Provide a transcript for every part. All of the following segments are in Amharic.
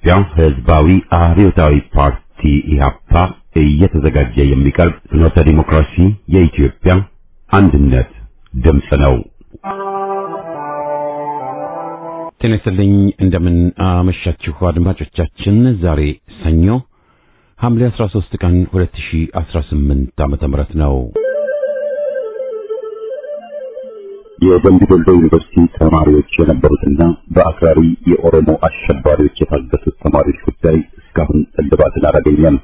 የኢትዮጵያ ሕዝባዊ አብዮታዊ ፓርቲ ኢህአፓ እየተዘጋጀ የሚቀርብ ፍኖተ ዲሞክራሲ የኢትዮጵያ አንድነት ድምፅ ነው። ጤና ይስጥልኝ፣ እንደምን አመሻችሁ አድማጮቻችን። ዛሬ ሰኞ ሐምሌ 13 ቀን 2018 ዓ.ም ነው። የደምቢ ዶሎ ዩኒቨርሲቲ ተማሪዎች የነበሩትና በአክራሪ የኦሮሞ አሸባሪዎች የታገቱት ተማሪዎች ጉዳይ እስካሁን እልባትን አላገኘም።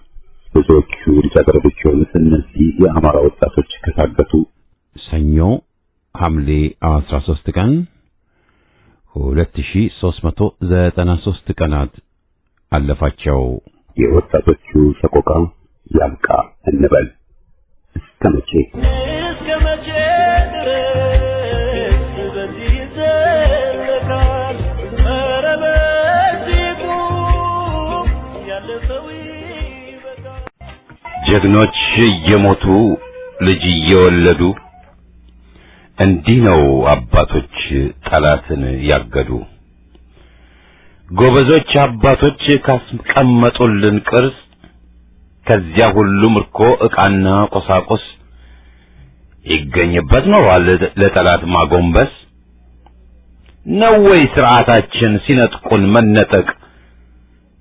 ብዙዎቹ ልጃገረዶች የሆኑት እነዚህ የአማራ ወጣቶች ከታገቱ ሰኞ ሐምሌ 13 ቀን 2393 ቀናት አለፋቸው። የወጣቶቹ ሰቆቃ ያብቃ እንበል። እስከ መቼ ጀግኖች እየሞቱ ልጅ እየወለዱ እንዲህ ነው አባቶች ጠላትን ያገዱ። ጎበዞች አባቶች ካስቀመጡልን ቅርስ ከዚያ ሁሉ ምርኮ ዕቃና ቁሳቁስ ይገኝበት ነው ለጠላት ማጎንበስ። ነው ወይ ሥርዓታችን ሲነጥቁን መነጠቅ?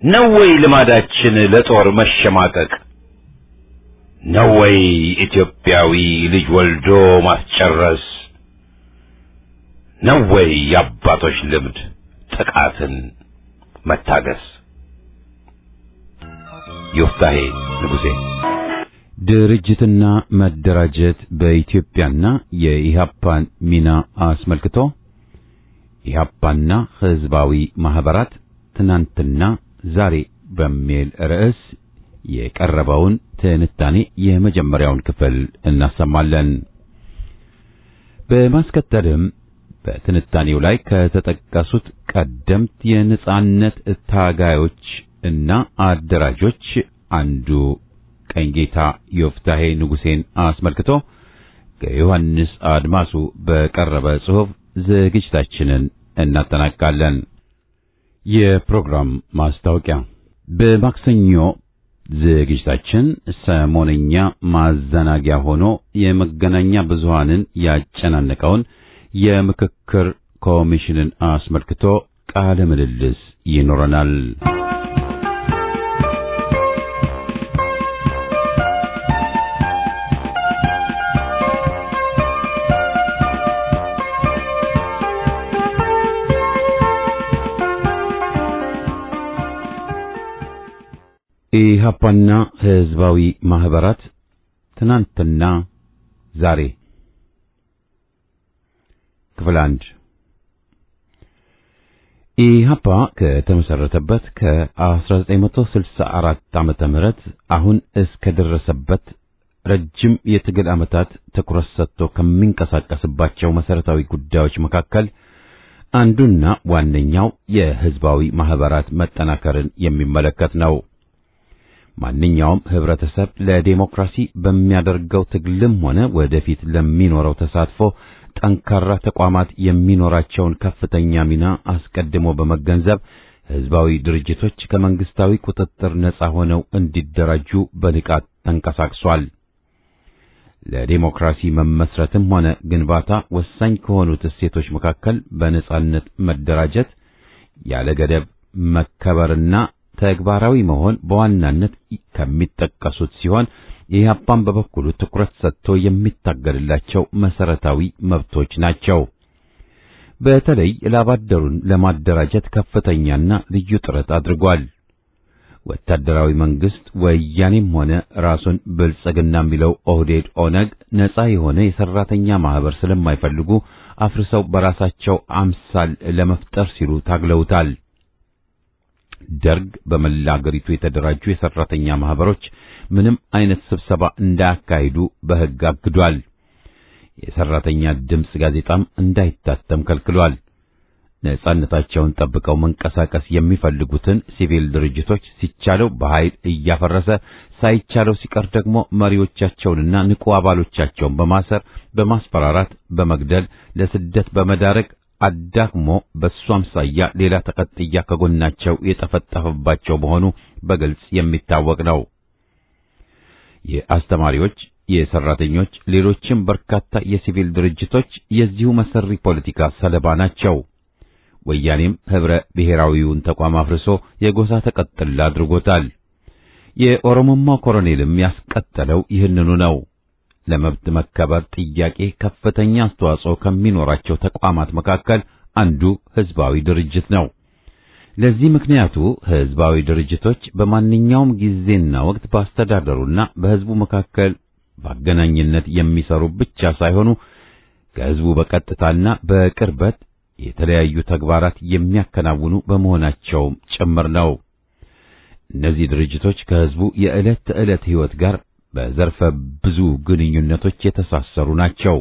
ነው ወይ ልማዳችን ለጦር መሸማቀቅ? ነው ወይ ኢትዮጵያዊ ልጅ ወልዶ ማስጨረስ? ነው ወይ የአባቶች ልምድ ጥቃትን መታገስ? ዮፍታሔ ንጉሴ። ድርጅትና መደራጀት በኢትዮጵያና የኢህአፓን ሚና አስመልክቶ ኢህአፓና ሕዝባዊ ማህበራት ትናንትና ዛሬ በሚል ርዕስ የቀረበውን ትንታኔ የመጀመሪያውን ክፍል እናሰማለን። በማስከተልም በትንታኔው ላይ ከተጠቀሱት ቀደምት የነጻነት ታጋዮች እና አደራጆች አንዱ ቀኝጌታ ዮፍታሔ ንጉሴን አስመልክቶ ከዮሐንስ አድማሱ በቀረበ ጽሑፍ ዝግጅታችንን እናጠናቅቃለን። የፕሮግራም ማስታወቂያ። በማክሰኞ ዝግጅታችን ሰሞነኛ ማዘናጊያ ሆኖ የመገናኛ ብዙሃንን ያጨናነቀውን የምክክር ኮሚሽንን አስመልክቶ ቃለ ምልልስ ይኖረናል። ኢህአፓና ሕዝባዊ ማህበራት ትናንትና ዛሬ ክፍል 1። ኢህአፓ ከተመሰረተበት ከ1964 ዓመተ ምህረት አሁን እስከ ደረሰበት ረጅም የትግል ዓመታት ትኩረት ሰጥቶ ከሚንቀሳቀስባቸው መሰረታዊ ጉዳዮች መካከል አንዱና ዋነኛው የሕዝባዊ ማህበራት መጠናከርን የሚመለከት ነው። ማንኛውም ህብረተሰብ ለዲሞክራሲ በሚያደርገው ትግልም ሆነ ወደፊት ለሚኖረው ተሳትፎ ጠንካራ ተቋማት የሚኖራቸውን ከፍተኛ ሚና አስቀድሞ በመገንዘብ ህዝባዊ ድርጅቶች ከመንግስታዊ ቁጥጥር ነጻ ሆነው እንዲደራጁ በንቃት ተንቀሳቅሷል። ለዲሞክራሲ መመስረትም ሆነ ግንባታ ወሳኝ ከሆኑት እሴቶች መካከል በነጻነት መደራጀት፣ ያለ ገደብ መከበርና ተግባራዊ መሆን በዋናነት ከሚጠቀሱት ሲሆን ኢህአፓን በበኩሉ ትኩረት ሰጥቶ የሚታገልላቸው መሰረታዊ መብቶች ናቸው። በተለይ ላባደሩን ለማደራጀት ከፍተኛና ልዩ ጥረት አድርጓል። ወታደራዊ መንግስት ወያኔም ሆነ ራሱን ብልጽግና የሚለው ኦህዴድ ኦነግ ነጻ የሆነ የሰራተኛ ማህበር ስለማይፈልጉ አፍርሰው በራሳቸው አምሳል ለመፍጠር ሲሉ ታግለውታል። ደርግ በመላ አገሪቱ የተደራጁ የሰራተኛ ማህበሮች ምንም አይነት ስብሰባ እንዳያካሂዱ በሕግ አግዷል። የሰራተኛ ድምጽ ጋዜጣም እንዳይታተም ከልክሏል። ነጻነታቸውን ጠብቀው መንቀሳቀስ የሚፈልጉትን ሲቪል ድርጅቶች ሲቻለው በኃይል እያፈረሰ ሳይቻለው ሲቀር ደግሞ መሪዎቻቸውንና ንቁ አባሎቻቸውን በማሰር በማስፈራራት በመግደል ለስደት በመዳረግ አዳክሞ በሱ አምሳያ ሌላ ተቀጥያ ከጎናቸው የጠፈጠፈባቸው መሆኑ በግልጽ የሚታወቅ ነው። የአስተማሪዎች፣ የሰራተኞች፣ ሌሎችም በርካታ የሲቪል ድርጅቶች የዚሁ መሰሪ ፖለቲካ ሰለባ ናቸው። ወያኔም ህብረ ብሔራዊውን ተቋም አፍርሶ የጎሳ ተቀጥላ አድርጎታል። የኦሮሞማው ኮሎኔልም ያስቀጠለው ይህንኑ ነው። ለመብት መከበር ጥያቄ ከፍተኛ አስተዋጽኦ ከሚኖራቸው ተቋማት መካከል አንዱ ህዝባዊ ድርጅት ነው። ለዚህ ምክንያቱ ህዝባዊ ድርጅቶች በማንኛውም ጊዜና ወቅት በአስተዳደሩና በህዝቡ መካከል በአገናኝነት የሚሰሩ ብቻ ሳይሆኑ ከህዝቡ በቀጥታና በቅርበት የተለያዩ ተግባራት የሚያከናውኑ በመሆናቸውም ጭምር ነው። እነዚህ ድርጅቶች ከህዝቡ የዕለት ተዕለት ህይወት ጋር በዘርፈ ብዙ ግንኙነቶች የተሳሰሩ ናቸው።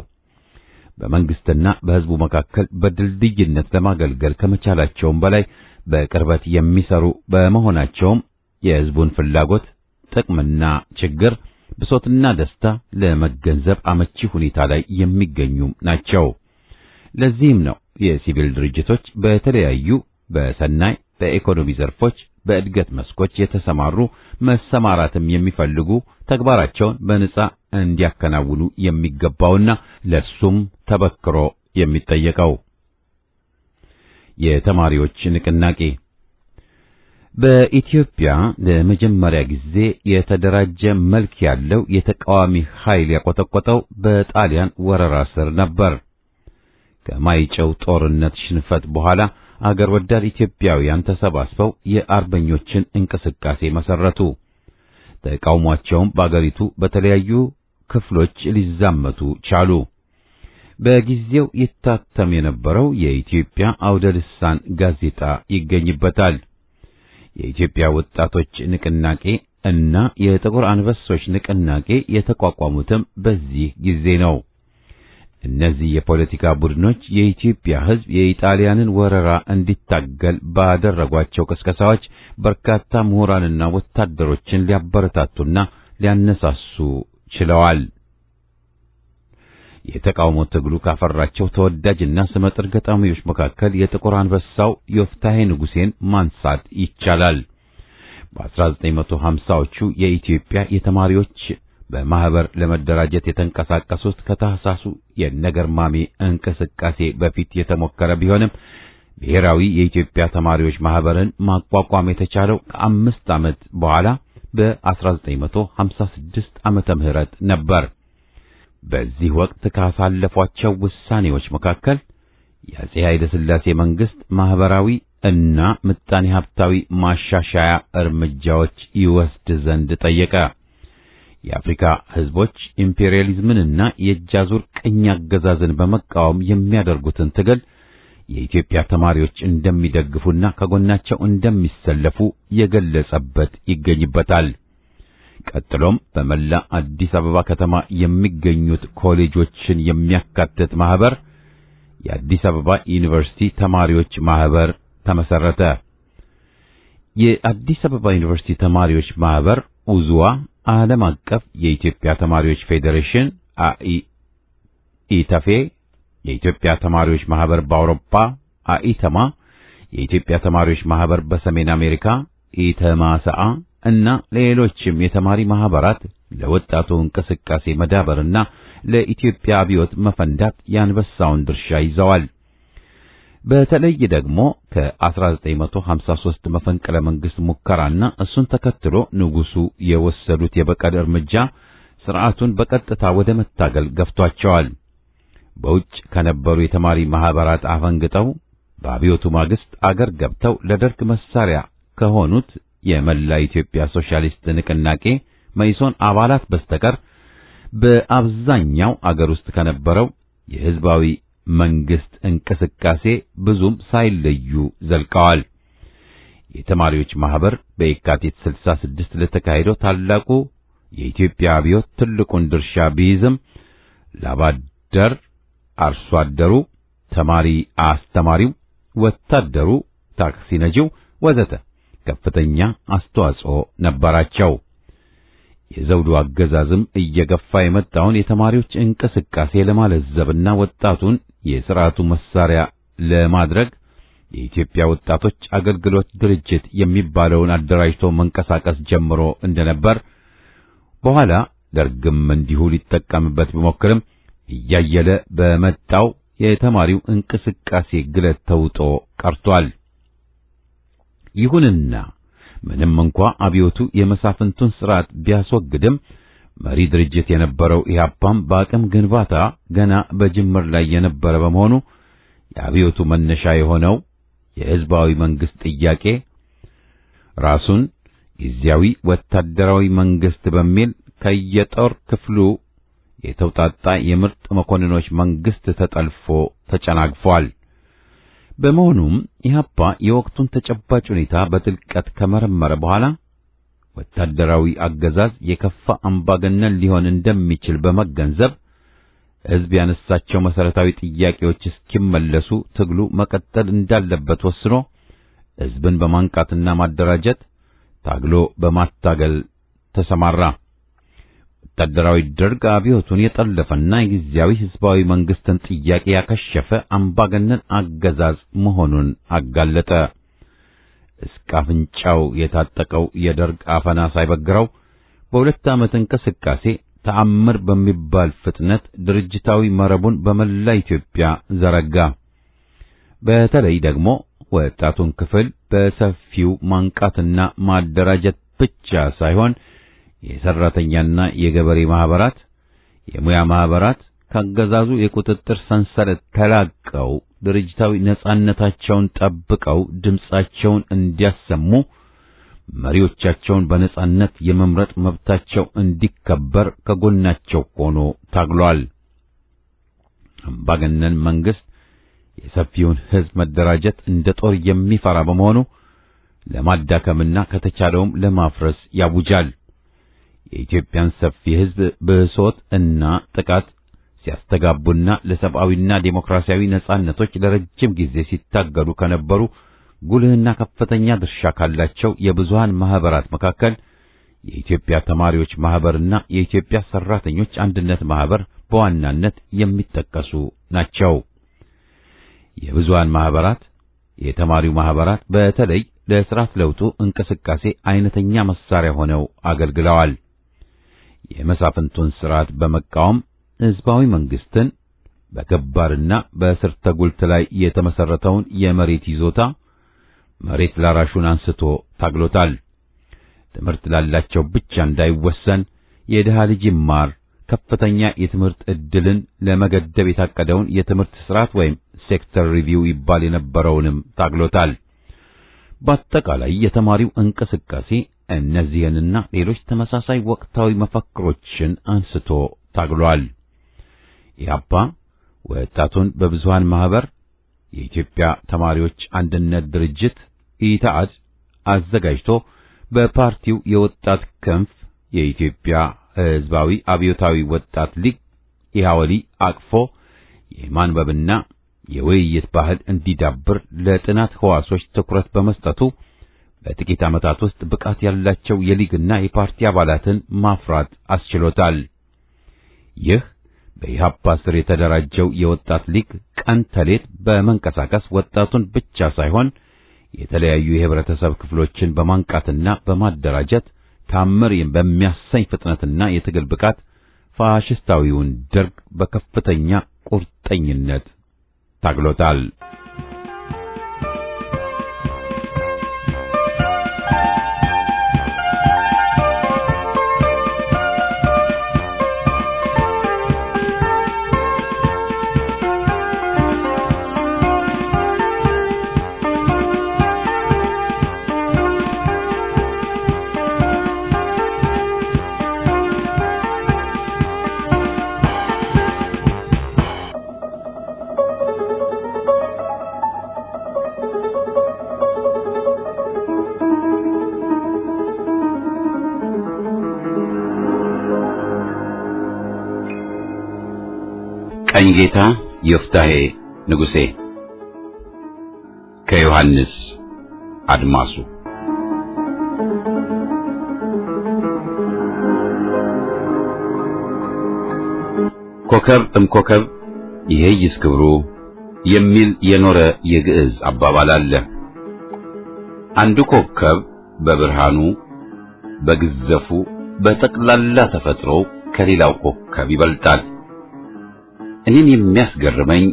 በመንግስትና በህዝቡ መካከል በድልድይነት ለማገልገል ከመቻላቸውም በላይ በቅርበት የሚሰሩ በመሆናቸውም የህዝቡን ፍላጎት፣ ጥቅምና ችግር፣ ብሶትና ደስታ ለመገንዘብ አመቺ ሁኔታ ላይ የሚገኙ ናቸው። ለዚህም ነው የሲቪል ድርጅቶች በተለያዩ በሰናይ በኢኮኖሚ ዘርፎች በእድገት መስኮች የተሰማሩ መሰማራትም የሚፈልጉ ተግባራቸውን በነጻ እንዲያከናውኑ የሚገባውና ለሱም ተበክሮ የሚጠየቀው። የተማሪዎች ንቅናቄ በኢትዮጵያ ለመጀመሪያ ጊዜ የተደራጀ መልክ ያለው የተቃዋሚ ኃይል ያቆጠቆጠው በጣሊያን ወረራ ስር ነበር። ከማይጨው ጦርነት ሽንፈት በኋላ አገር ወዳድ ኢትዮጵያውያን ተሰባስበው የአርበኞችን እንቅስቃሴ መሰረቱ። ተቃውሟቸውም በአገሪቱ በተለያዩ ክፍሎች ሊዛመቱ ቻሉ። በጊዜው ይታተም የነበረው የኢትዮጵያ አውደ ልሳን ጋዜጣ ይገኝበታል። የኢትዮጵያ ወጣቶች ንቅናቄ እና የጥቁር አንበሶች ንቅናቄ የተቋቋሙትም በዚህ ጊዜ ነው። እነዚህ የፖለቲካ ቡድኖች የኢትዮጵያ ሕዝብ የኢጣሊያንን ወረራ እንዲታገል ባደረጓቸው ቅስቀሳዎች በርካታ ምሁራንና ወታደሮችን ሊያበረታቱና ሊያነሳሱ ችለዋል። የተቃውሞ ትግሉ ካፈራቸው ተወዳጅና ስመጥር ገጣሚዎች መካከል የጥቁር አንበሳው ዮፍታሔ ንጉሴን ማንሳት ይቻላል። በ1950ዎቹ የኢትዮጵያ የተማሪዎች በማህበር ለመደራጀት የተንቀሳቀሱት ከታህሳሱ የነገርማሜ እንቅስቃሴ በፊት የተሞከረ ቢሆንም ብሔራዊ የኢትዮጵያ ተማሪዎች ማህበርን ማቋቋም የተቻለው ከ5 ዓመት በኋላ በ1956 ዓመተ ምህረት ነበር። በዚህ ወቅት ካሳለፏቸው ውሳኔዎች መካከል የአፄ ኃይለ ሥላሴ መንግስት ማህበራዊ እና ምጣኔ ሀብታዊ ማሻሻያ እርምጃዎች ይወስድ ዘንድ ጠየቀ። የአፍሪካ ህዝቦች ኢምፔሪያሊዝምንና የእጃዙር ቅኝ አገዛዝን በመቃወም የሚያደርጉትን ትግል የኢትዮጵያ ተማሪዎች እንደሚደግፉና ከጎናቸው እንደሚሰለፉ የገለጸበት ይገኝበታል። ቀጥሎም በመላ አዲስ አበባ ከተማ የሚገኙት ኮሌጆችን የሚያካትት ማህበር የአዲስ አበባ ዩኒቨርሲቲ ተማሪዎች ማህበር ተመሰረተ። የአዲስ አበባ ዩኒቨርሲቲ ተማሪዎች ማህበር ኡዙዋ ዓለም አቀፍ የኢትዮጵያ ተማሪዎች ፌዴሬሽን ኢተፌ፣ የኢትዮጵያ ተማሪዎች ማህበር በአውሮፓ ኢተማ፣ የኢትዮጵያ ተማሪዎች ማህበር በሰሜን አሜሪካ ኢተማሰአ እና ሌሎችም የተማሪ ማህበራት ለወጣቱ እንቅስቃሴ መዳበርና ለኢትዮጵያ አብዮት መፈንዳት ያንበሳውን ድርሻ ይዘዋል። በተለይ ደግሞ ከ1953 መፈንቅለ መንግስት ሙከራና እሱን ተከትሎ ንጉሱ የወሰዱት የበቀል እርምጃ ስርዓቱን በቀጥታ ወደ መታገል ገፍቷቸዋል። በውጭ ከነበሩ የተማሪ ማህበራት አፈንግጠው በአብዮቱ ማግስት አገር ገብተው ለደርግ መሳሪያ ከሆኑት የመላ ኢትዮጵያ ሶሻሊስት ንቅናቄ መኢሶን አባላት በስተቀር በአብዛኛው አገር ውስጥ ከነበረው የህዝባዊ መንግስት እንቅስቃሴ ብዙም ሳይለዩ ዘልቀዋል። የተማሪዎች ማህበር በየካቲት 66 ለተካሄደው ታላቁ የኢትዮጵያ አብዮት ትልቁን ድርሻ ቢይዝም ላባደር፣ አርሶ አደሩ፣ ተማሪ አስተማሪው፣ ወታደሩ፣ ታክሲ ነጂው ወዘተ ከፍተኛ አስተዋጽኦ ነበራቸው። የዘውዱ አገዛዝም እየገፋ የመጣውን የተማሪዎች እንቅስቃሴ ለማለዘብና ወጣቱን የሥርዓቱ መሳሪያ ለማድረግ የኢትዮጵያ ወጣቶች አገልግሎት ድርጅት የሚባለውን አደራጅቶ መንቀሳቀስ ጀምሮ እንደነበር በኋላ ደርግም እንዲሁ ሊጠቀምበት ቢሞክርም እያየለ በመጣው የተማሪው እንቅስቃሴ ግለት ተውጦ ቀርቷል። ይሁንና ምንም እንኳ አብዮቱ የመሳፍንቱን ስርዓት ቢያስወግድም መሪ ድርጅት የነበረው ኢህአፓም በአቅም ግንባታ ገና በጅምር ላይ የነበረ በመሆኑ የአብዮቱ መነሻ የሆነው የሕዝባዊ መንግስት ጥያቄ ራሱን ጊዜያዊ ወታደራዊ መንግስት በሚል ከየጦር ክፍሉ የተውጣጣ የምርጥ መኮንኖች መንግስት ተጠልፎ ተጨናግፏል። በመሆኑም ኢህአፓ የወቅቱን ተጨባጭ ሁኔታ በጥልቀት ከመረመረ በኋላ ወታደራዊ አገዛዝ የከፋ አምባገነን ሊሆን እንደሚችል በመገንዘብ ሕዝብ ያነሳቸው መሰረታዊ ጥያቄዎች እስኪመለሱ ትግሉ መቀጠል እንዳለበት ወስኖ ሕዝብን በማንቃትና ማደራጀት ታግሎ በማታገል ተሰማራ። ወታደራዊ ደርግ አብዮቱን የጠለፈና የጊዜያዊ ሕዝባዊ መንግስትን ጥያቄ ያከሸፈ አምባገነን አገዛዝ መሆኑን አጋለጠ። እስከ አፍንጫው የታጠቀው የደርግ አፈና ሳይበግረው በሁለት ዓመት እንቅስቃሴ ተአምር በሚባል ፍጥነት ድርጅታዊ መረቡን በመላ ኢትዮጵያ ዘረጋ። በተለይ ደግሞ ወጣቱን ክፍል በሰፊው ማንቃትና ማደራጀት ብቻ ሳይሆን የሰራተኛና የገበሬ ማህበራት፣ የሙያ ማህበራት ካገዛዙ የቁጥጥር ሰንሰለት ተላቀው ድርጅታዊ ነጻነታቸውን ጠብቀው ድምጻቸውን እንዲያሰሙ መሪዎቻቸውን በነጻነት የመምረጥ መብታቸው እንዲከበር ከጎናቸው ሆኖ ታግሏል። አምባገነን መንግስት የሰፊውን ሕዝብ መደራጀት እንደ ጦር የሚፈራ በመሆኑ ለማዳከምና ከተቻለውም ለማፍረስ ያውጃል። የኢትዮጵያን ሰፊ ሕዝብ ብሶት እና ጥቃት ሲያስተጋቡና ለሰብአዊና ዴሞክራሲያዊ ነጻነቶች ለረጅም ጊዜ ሲታገሉ ከነበሩ ጉልህና ከፍተኛ ድርሻ ካላቸው የብዙሃን ማህበራት መካከል የኢትዮጵያ ተማሪዎች ማህበርና የኢትዮጵያ ሰራተኞች አንድነት ማህበር በዋናነት የሚጠቀሱ ናቸው። የብዙሃን ማህበራት፣ የተማሪው ማህበራት በተለይ ለስርዓት ለውጡ እንቅስቃሴ አይነተኛ መሳሪያ ሆነው አገልግለዋል። የመሳፍንቱን ስርዓት በመቃወም ህዝባዊ መንግስትን በገባርና በስርተ ጉልት ላይ የተመሰረተውን የመሬት ይዞታ መሬት ላራሹን አንስቶ ታግሎታል። ትምህርት ላላቸው ብቻ እንዳይወሰን የድሃ ልጅ ይማር ከፍተኛ የትምህርት ዕድልን ለመገደብ የታቀደውን የትምህርት ስርዓት ወይም ሴክተር ሪቪው ይባል የነበረውንም ታግሎታል። በአጠቃላይ የተማሪው እንቅስቃሴ እነዚህንና ሌሎች ተመሳሳይ ወቅታዊ መፈክሮችን አንስቶ ታግሏል። ኢህአፓ ወጣቱን በብዙሃን ማህበር፣ የኢትዮጵያ ተማሪዎች አንድነት ድርጅት ኢታአድ አዘጋጅቶ በፓርቲው የወጣት ክንፍ የኢትዮጵያ ህዝባዊ አብዮታዊ ወጣት ሊግ ኢሃወሊ አቅፎ የማንበብና የውይይት ባህል እንዲዳብር ለጥናት ህዋሶች ትኩረት በመስጠቱ በጥቂት ዓመታት ውስጥ ብቃት ያላቸው የሊግና የፓርቲ አባላትን ማፍራት አስችሎታል። ይህ በኢህአፓ ስር የተደራጀው የወጣት ሊግ ቀን ተሌት በመንቀሳቀስ ወጣቱን ብቻ ሳይሆን የተለያዩ የህብረተሰብ ክፍሎችን በማንቃትና በማደራጀት ታምር በሚያሰኝ ፍጥነትና የትግል ብቃት ፋሽስታዊውን ደርግ በከፍተኛ ቁርጠኝነት ታግሎታል። ቀኝጌታ ዮፍታሔ ንጉሴ ከዮሐንስ አድማሱ። ኮከብ እምኮከብ ይሄይስ ክብሩ የሚል የኖረ የግዕዝ አባባል አለ። አንዱ ኮከብ በብርሃኑ፣ በግዘፉ፣ በጠቅላላ ተፈጥሮ ከሌላው ኮከብ ይበልጣል። እኔን የሚያስገርመኝ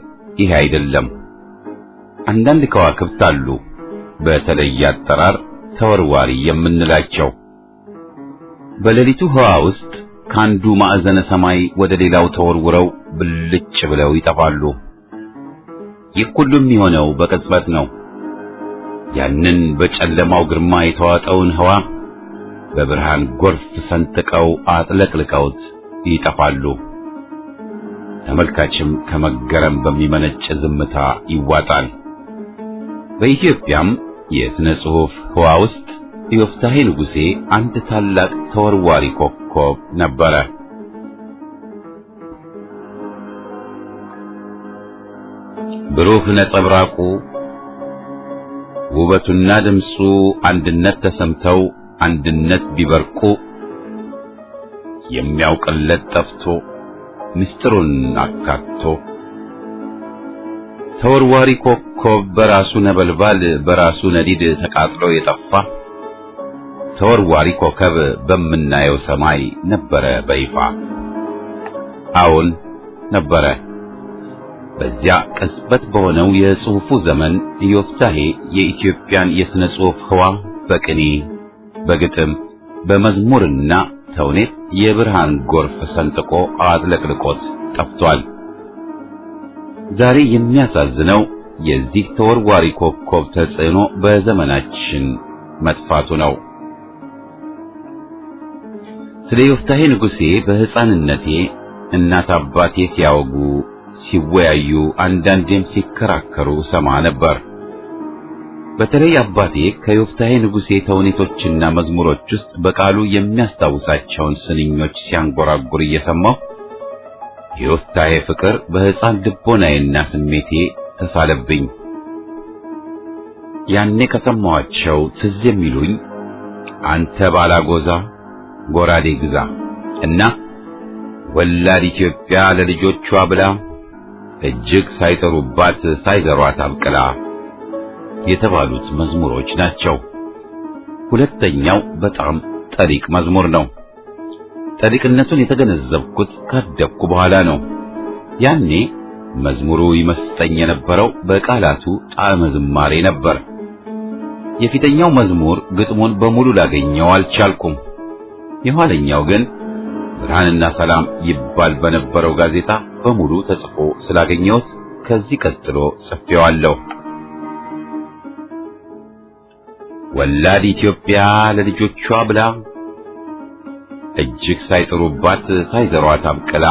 ይሄ አይደለም። አንዳንድ ከዋክብት አሉ፣ በተለየ አጠራር ተወርዋሪ የምንላቸው። በሌሊቱ ህዋ ውስጥ ከአንዱ ማዕዘነ ሰማይ ወደ ሌላው ተወርውረው ብልጭ ብለው ይጠፋሉ። ይህ ሁሉ የሚሆነው በቅጽበት ነው። ያንን በጨለማው ግርማ የተዋጠውን ህዋ በብርሃን ጎርፍ ሰንጥቀው አጥለቅልቀውት ይጠፋሉ። ተመልካችም ከመገረም በሚመነጭ ዝምታ ይዋጣል። በኢትዮጵያም የሥነ ጽሑፍ ህዋ ውስጥ ዮፍታሔ ንጉሴ አንድ ታላቅ ተወርዋሪ ኮከብ ነበረ። ብሩህ ነጸብራቁ ውበቱና ድምፁ አንድነት ተሰምተው አንድነት ቢበርቁ የሚያውቅለት ጠፍቶ ምስጢሩን አካቶ ተወርዋሪ ኮከብ በራሱ ነበልባል በራሱ ነዲድ ተቃጥሎ የጠፋ ተወርዋሪ ኮከብ በምናየው ሰማይ ነበረ በይፋ። አዎን ነበረ። በዚያ ቅጽበት በሆነው የጽሑፉ ዘመን ዮፍታሔ የኢትዮጵያን የሥነ ጽሑፍ ህዋ በቅኔ፣ በግጥም፣ በመዝሙርና ተውኔት የብርሃን ጎርፍ ሰንጥቆ አጥለቅልቆት ጠፍቷል። ዛሬ የሚያሳዝነው የዚህ ተወርዋሪ ኮከብ ተጽዕኖ በዘመናችን መጥፋቱ ነው። ስለ ዮፍታሔ ንጉሴ በሕፃንነቴ እናት አባቴ ሲያወጉ ሲወያዩ አንዳንዴም ሲከራከሩ ሰማ ነበር። በተለይ አባቴ ከዮፍታሔ ንጉሴ ተውኔቶችና መዝሙሮች ውስጥ በቃሉ የሚያስታውሳቸውን ስንኞች ሲያንጎራጉር እየሰማሁ የዮፍታሔ ፍቅር በሕፃን ልቦናዬና ስሜቴ ተሳለብኝ። ያኔ ከሰማኋቸው ትዝ የሚሉኝ አንተ ባላጎዛ ጎራዴ ግዛ እና ወላድ ኢትዮጵያ ለልጆቿ ብላ እጅግ ሳይጠሩባት ሳይዘሯት አብቅላ የተባሉት መዝሙሮች ናቸው። ሁለተኛው በጣም ጠሊቅ መዝሙር ነው። ጠሊቅነቱን የተገነዘብኩት ካደግኩ በኋላ ነው። ያኔ መዝሙሩ ይመስጠኝ የነበረው በቃላቱ ጣዕመ ዝማሬ ነበር። የፊተኛው መዝሙር ግጥሙን በሙሉ ላገኘው አልቻልኩም። የኋለኛው ግን ብርሃንና ሰላም ይባል በነበረው ጋዜጣ በሙሉ ተጽፎ ስላገኘሁት ከዚህ ቀጥሎ ጽፌዋለሁ። ወላድ ኢትዮጵያ ለልጆቿ ብላ እጅግ ሳይጥሩባት ሳይዘሯት አብቅላ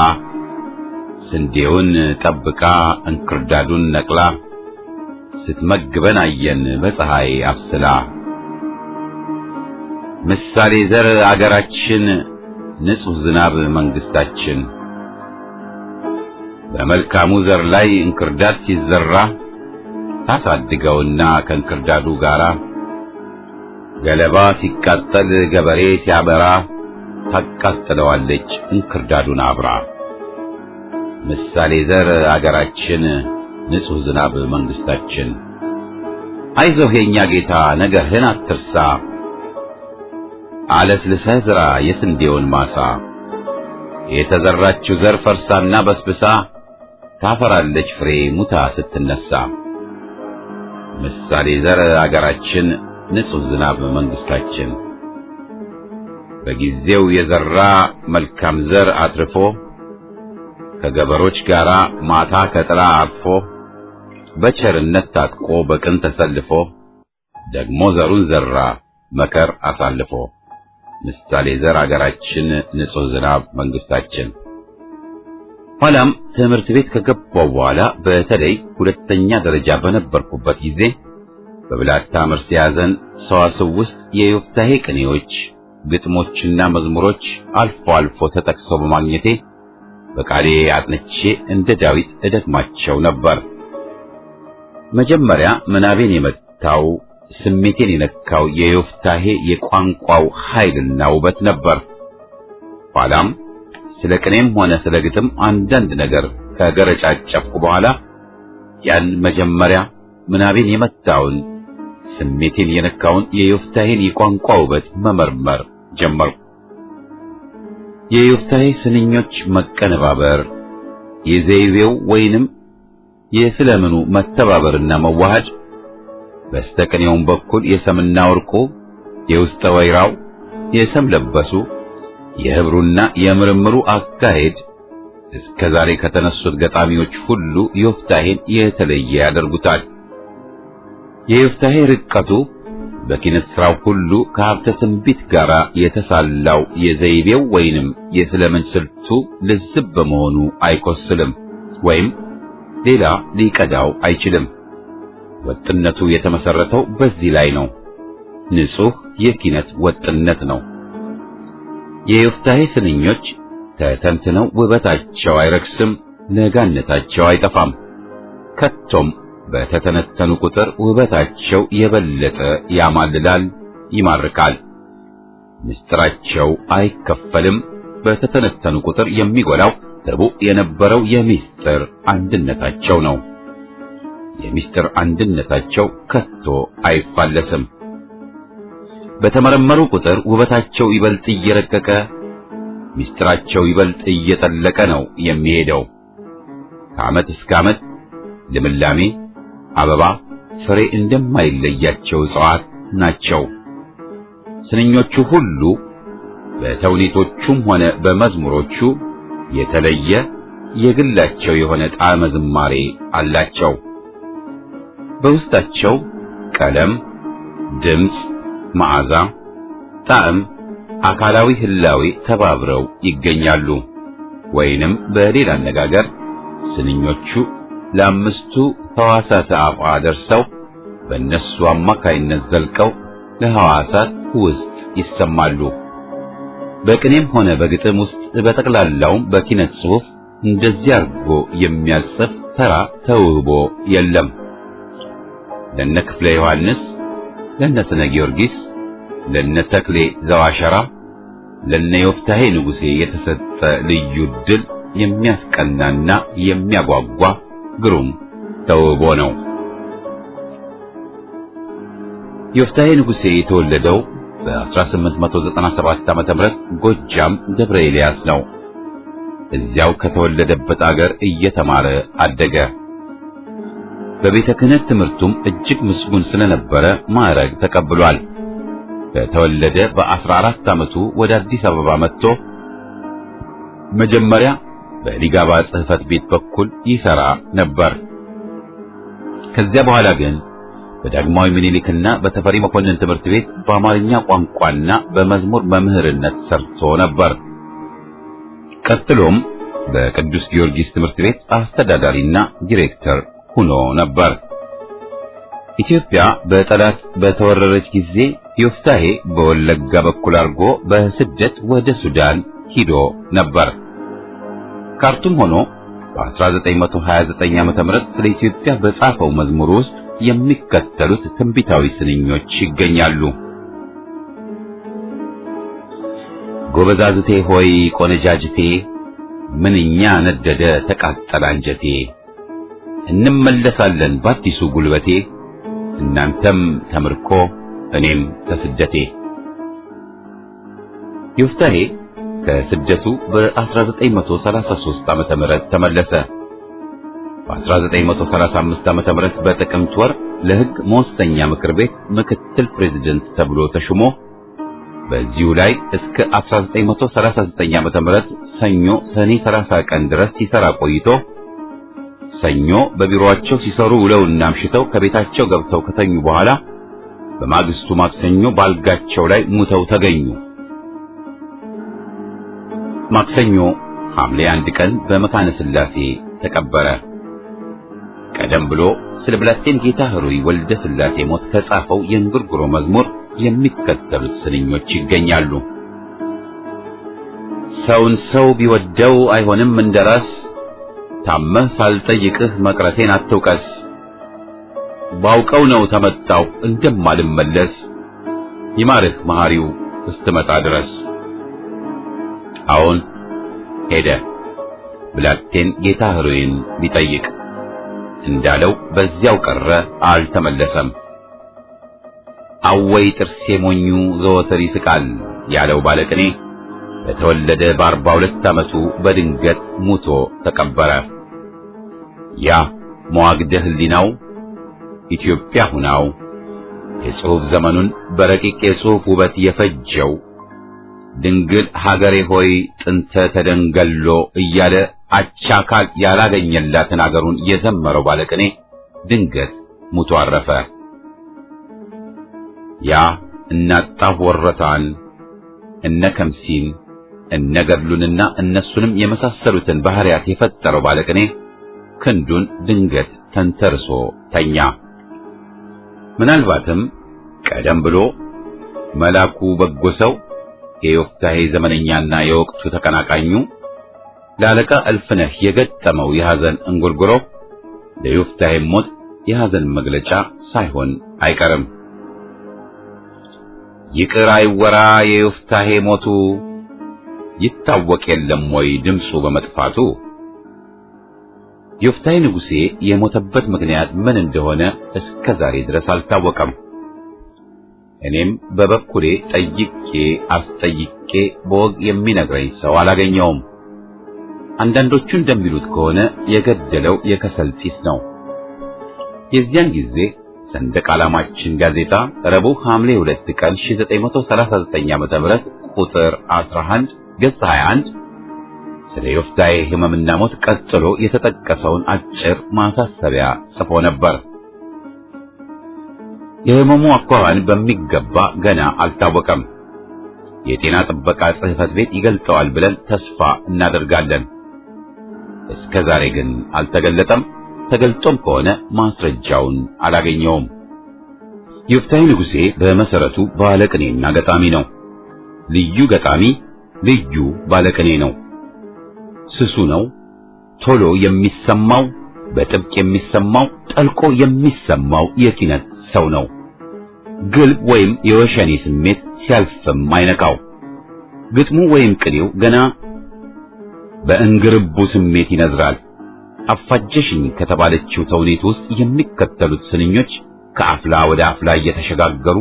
ስንዴውን ጠብቃ እንክርዳዱን ነቅላ ስትመግበን አየን በፀሐይ አብስላ። ምሳሌ ዘር አገራችን ንጹሕ ዝናብ መንግስታችን በመልካሙ ዘር ላይ እንክርዳድ ሲዘራ ታሳድገውና ከእንክርዳዱ ጋራ ገለባ ሲቃጠል ገበሬ ሲያበራ ታቃጥለዋለች እንክርዳዱን አብራ። ምሳሌ ዘር አገራችን ንጹሕ ዝናብ መንግስታችን አይዞህ የኛ ጌታ ነገርህን አትርሳ አለስልሰህ ዝራ የስንዴውን ማሳ የተዘራችው ዘር ፈርሳና በስብሳ ታፈራለች ፍሬ ሙታ ስትነሳ። ምሳሌ ዘር አገራችን ንጹሕ ዝናብ መንግስታችን በጊዜው የዘራ መልካም ዘር አትርፎ ከገበሮች ጋር ማታ ከጥላ አርፎ በቸርነት ታጥቆ በቅን ተሰልፎ ደግሞ ዘሩን ዘራ መከር አሳልፎ። ምሳሌ ዘር አገራችን ንጹሕ ዝናብ መንግስታችን። ኋላም ትምህርት ቤት ከገባው በኋላ በተለይ ሁለተኛ ደረጃ በነበርኩበት ጊዜ በብላታ መርሴ ያዘን ሰዋስው ውስጥ የዮፍታሔ ቅኔዎች፣ ግጥሞችና መዝሙሮች አልፎ አልፎ ተጠቅሰው በማግኘቴ በቃሌ አጥንቼ እንደ ዳዊት እደግማቸው ነበር። መጀመሪያ ምናቤን የመታው ስሜቴን የነካው የዮፍታሔ የቋንቋው ኃይልና ውበት ነበር። ኋላም ስለ ቅኔም ሆነ ስለ ግጥም አንዳንድ ነገር ከገረጫጨፍኩ በኋላ ያን መጀመሪያ ምናቤን የመታውን ስሜቴን የነካውን የዮፍታሔን የቋንቋ ውበት መመርመር ጀመርኩ። የዮፍታሔ ስንኞች መቀነባበር፣ የዘይቤው ወይንም የስለምኑ መተባበርና መዋሃድ፣ በስተቀኔውም በኩል የሰምና ወርቁ፣ የውስጠ ወይራው፣ የሰም ለበሱ፣ የህብሩና የምርምሩ አካሄድ እስከ ዛሬ ከተነሱት ገጣሚዎች ሁሉ ዮፍታሔን የተለየ ያደርጉታል። የዮፍታሔ ርቀቱ በኪነት ሥራው ሁሉ ከሀብተ ትንቢት ጋር የተሳላው የዘይቤው ወይንም የስለምን ስልቱ ልዝብ በመሆኑ አይቆስልም ወይም ሌላ ሊቀዳው አይችልም። ወጥነቱ የተመሰረተው በዚህ ላይ ነው። ንጹሕ የኪነት ወጥነት ነው። የዮፍታሔ ስንኞች ተተንትነው ውበታቸው አይረክስም፣ ለጋነታቸው አይጠፋም። ከቶም በተተነተኑ ቁጥር ውበታቸው የበለጠ ያማልላል፣ ይማርካል። ምስጢራቸው አይከፈልም። በተተነተኑ ቁጥር የሚጎላው ርቡዕ የነበረው የምስጢር አንድነታቸው ነው። የምስጢር አንድነታቸው ከቶ አይፋለስም። በተመረመሩ ቁጥር ውበታቸው ይበልጥ እየረቀቀ ምስጢራቸው ይበልጥ እየጠለቀ ነው የሚሄደው። ከዓመት እስከ ዓመት ልምላሜ፣ አበባ፣ ፍሬ እንደማይለያቸው እጽዋት ናቸው። ስንኞቹ ሁሉ በተውኔቶቹም ሆነ በመዝሙሮቹ የተለየ የግላቸው የሆነ ጣዕመ ዝማሬ አላቸው። በውስጣቸው ቀለም፣ ድምፅ፣ መዓዛ፣ ጣዕም፣ አካላዊ ህላዌ ተባብረው ይገኛሉ። ወይንም በሌላ አነጋገር ስንኞቹ ለአምስቱ ሕዋሳት አፏ ደርሰው በእነሱ አማካይነት ዘልቀው ለሕዋሳት ውስጥ ይሰማሉ። በቅኔም ሆነ በግጥም ውስጥ በጠቅላላውም በኪነት ጽሑፍ እንደዚህ አድርጎ የሚያልጽፍ ተራ ተውቦ የለም። ለነ ክፍለ ዮሐንስ፣ ለነ ስነ ጊዮርጊስ፣ ለነ ተክሌ ዘዋሸራ፣ ለነ ዮፍታሔ ንጉሴ የተሰጠ ልዩ ድል የሚያስቀናና የሚያጓጓ ግሩም ተውቦ ነው። ዮፍታሔ ንጉሴ የተወለደው በ1897 ዓመተ ምህረት ጎጃም ደብረ ኤልያስ ነው። እዚያው ከተወለደበት አገር እየተማረ አደገ። በቤተ ክህነት ትምህርቱም እጅግ ምስጉን ስለነበረ ማዕረግ ተቀብሏል። ከተወለደ በ14 ዓመቱ ወደ አዲስ አበባ መጥቶ መጀመሪያ በሊጋባ ጽሕፈት ቤት በኩል ይሰራ ነበር። ከዚያ በኋላ ግን በዳግማዊ ምኒልክና በተፈሪ መኮንን ትምህርት ቤት በአማርኛ ቋንቋና በመዝሙር መምህርነት ሰርቶ ነበር። ቀጥሎም በቅዱስ ጊዮርጊስ ትምህርት ቤት አስተዳዳሪና ዲሬክተር ሆኖ ነበር። ኢትዮጵያ በጠላት በተወረረች ጊዜ ዮፍታሔ በወለጋ በኩል አድርጎ በስደት ወደ ሱዳን ሂዶ ነበር። ካርቱም ሆኖ በ1929 ዓመተ ምህረት ስለ ኢትዮጵያ በጻፈው መዝሙር ውስጥ የሚከተሉት ትንቢታዊ ስንኞች ይገኛሉ። ጎበዛዝቴ ሆይ ቆነጃጅቴ፣ ምንኛ ነደደ ተቃጠለ አንጀቴ፣ እንመለሳለን በአዲሱ ጉልበቴ፣ እናንተም ተምርኮ እኔም ከስደቴ። ዮፍታሔ ከስደቱ በ1933 ዓመተ ምህረት ተመለሰ። በ1935 ዓመተ ምህረት በጥቅምት ወር ለሕግ መወሰኛ ምክር ቤት ምክትል ፕሬዝዳንት ተብሎ ተሹሞ በዚሁ ላይ እስከ 1939 ዓመተ ምህረት ሰኞ ሰኔ 30 ቀን ድረስ ሲሰራ ቆይቶ ሰኞ በቢሮአቸው ሲሰሩ ውለውና አምሽተው ከቤታቸው ገብተው ከተኙ በኋላ በማግስቱ ማክሰኞ ባልጋቸው ላይ ሙተው ተገኙ። ማክሰኞ ሐምሌ 1 ቀን በመካነ ሥላሴ ተቀበረ። ቀደም ብሎ ስለ ብላቴን ጌታ ኅሩይ ወልደ ሥላሴ ሞት ከጻፈው የእንጉርጉሮ መዝሙር የሚከተሉት ስንኞች ይገኛሉ። ሰውን ሰው ቢወደው አይሆንም እንደራስ፣ ታመህ ሳልጠይቅህ መቅረቴን አትውቀስ፣ ባውቀው ነው ተመጣው እንደማልመለስ፣ ይማርህ መሐሪው እስትመጣ ድረስ። አሁን ሄደ ብላቴን ጌታ ኅሩይን ሊጠይቅ እንዳለው በዚያው ቀረ፣ አልተመለሰም። አወይ ጥርሴ ሞኙ ዘወትር ይስቃል ያለው ባለቅኔ በተወለደ በ42 ዓመቱ በድንገት ሙቶ ተቀበረ። ያ መዋግደ ህሊናው ኢትዮጵያ ሁናው የጽሑፍ ዘመኑን በረቂቅ የጽሑፍ ውበት የፈጀው ድንግል ሀገሬ ሆይ ጥንተ ተደንገሎ እያለ አቻካል ያላገኘላትን አገሩን የዘመረው ባለቅኔ ድንገት ሙቶ አረፈ። ያ እናጣሁ ወረታን እነ ከምሲን እነ ገድሉንና እነሱንም የመሳሰሉትን ባህሪያት የፈጠረው ባለቅኔ ክንዱን ድንገት ተንተርሶ ተኛ። ምናልባትም ቀደም ብሎ መላኩ በጎ ሰው የዮፍታሔ ዘመነኛና የወቅቱ ተቀናቃኙ ለአለቃ እልፍነህ የገጠመው የሐዘን እንጉርጉሮ ለዮፍታሔ ሞት የሐዘን መግለጫ ሳይሆን አይቀርም። ይቅር አይወራ የዮፍታሔ ሞቱ ይታወቅ የለም ወይ ድምፁ በመጥፋቱ። ዮፍታሔ ንጉሴ የሞተበት ምክንያት ምን እንደሆነ እስከ ዛሬ ድረስ አልታወቀም። እኔም በበኩሌ ጠይቄ አስጠይቄ በወግ የሚነግረኝ ሰው አላገኘውም። አንዳንዶቹ እንደሚሉት ከሆነ የገደለው የከሰል ጢስ ነው። የዚያን ጊዜ ሰንደቅ ዓላማችን ጋዜጣ ረቡዕ ሐምሌ 2 ቀን 1939 ዓ.ም ቁጥር 11 ገጽ 21 ስለ ዮፍታሔ ሕመምና ሞት ቀጥሎ የተጠቀሰውን አጭር ማሳሰቢያ ጽፎ ነበር። የሕመሙ አኳኋን በሚገባ ገና አልታወቀም። የጤና ጥበቃ ጽሕፈት ቤት ይገልጠዋል ብለን ተስፋ እናደርጋለን። እስከ ዛሬ ግን አልተገለጠም። ተገልጦም ከሆነ ማስረጃውን አላገኘውም። ዮፍታሔ ንጉሴ በመሰረቱ ባለቅኔና ገጣሚ ነው። ልዩ ገጣሚ፣ ልዩ ባለቅኔ ነው። ስሱ ነው። ቶሎ የሚሰማው፣ በጥብቅ የሚሰማው፣ ጠልቆ የሚሰማው የኪነት ሰው ነው። ግልብ ወይም የወሸኔ ስሜት ሲያልፍም አይነካው። ግጥሙ ወይም ቅኔው ገና በእንግርቡ ስሜት ይነዝራል። አፋጀሽኝ ከተባለችው ተውኔት ውስጥ የሚከተሉት ስንኞች ከአፍላ ወደ አፍላ እየተሸጋገሩ